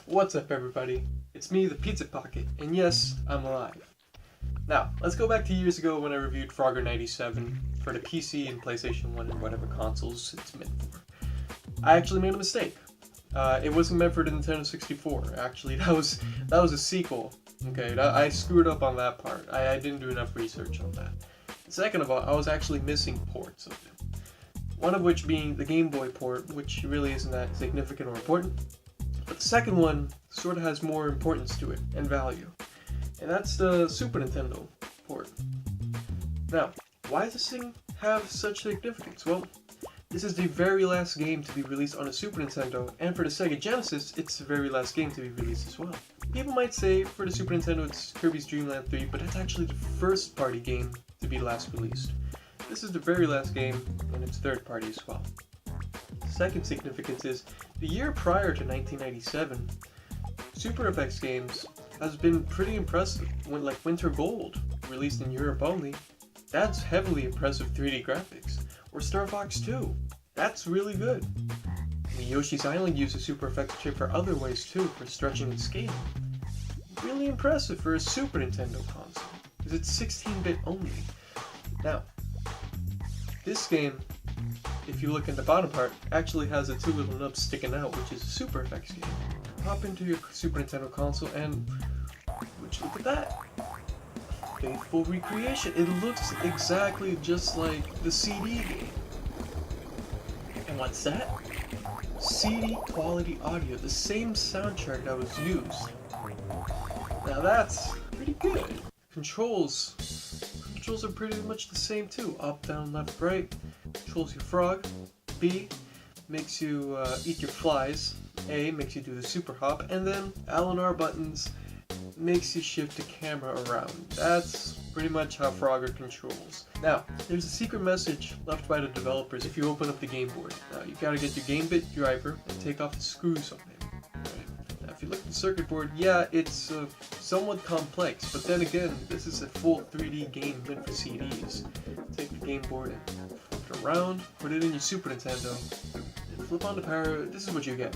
What's up, everybody? It's me, the PizzaPocket, and yes, I'm alive. Now, let's go back to years ago when I reviewed Frogger 97 for the PC and PlayStation 1 and whatever consoles it's meant for. I actually made a mistake. It wasn't meant for the Nintendo 64. Actually, that was a sequel. Okay, I screwed up on that part. I didn't do enough research on that. Second of all, I was actually missing ports of it. One of which being the Game Boy port, which really isn't that significant or important. But the second one sort of has more importance to it and value. And that's the Super Nintendo port. Now, why does this thing have such significance? Well, this is the very last game to be released on a Super Nintendo, and for the Sega Genesis, it's the very last game to be released as well. People might say for the Super Nintendo it's Kirby's Dream Land 3, but that's actually the first party game to be last released. This is the very last game, and it's third party as well. Second significance is, the year prior to 1997, Super FX games has been pretty impressive. When like Winter Gold, released in Europe only, that's heavily impressive 3D graphics. Or Star Fox 2, that's really good. And Yoshi's Island used a Super FX chip for other ways too, for stretching and scaling. Really impressive for a Super Nintendo console, because it's 16-bit only. Now, this game, if you look in the bottom part, actually has the two little nubs sticking out, which is a Super FX game. Hop into your Super Nintendo console and would you look at that? Faithful recreation. It looks exactly just like the CD game. And what's that? CD quality audio, the same soundtrack that was used. Now that's pretty good. Controls are pretty much the same too. Up, down, left, right. Controls your frog. B makes you eat your flies. A makes you do the super hop. And then L and R buttons makes you shift the camera around. That's pretty much how Frogger controls. Now, there's a secret message left by the developers if you open up the Game Boy. Now, you gotta get your Game-Bit driver and take off the screws on it. Right. Now, if you look at the circuit board, yeah, it's somewhat complex, but then again, this is a full 3D game meant for CDs. Take the Game Board and flip it around, put it in your Super Nintendo, and flip on the power. This is what you get.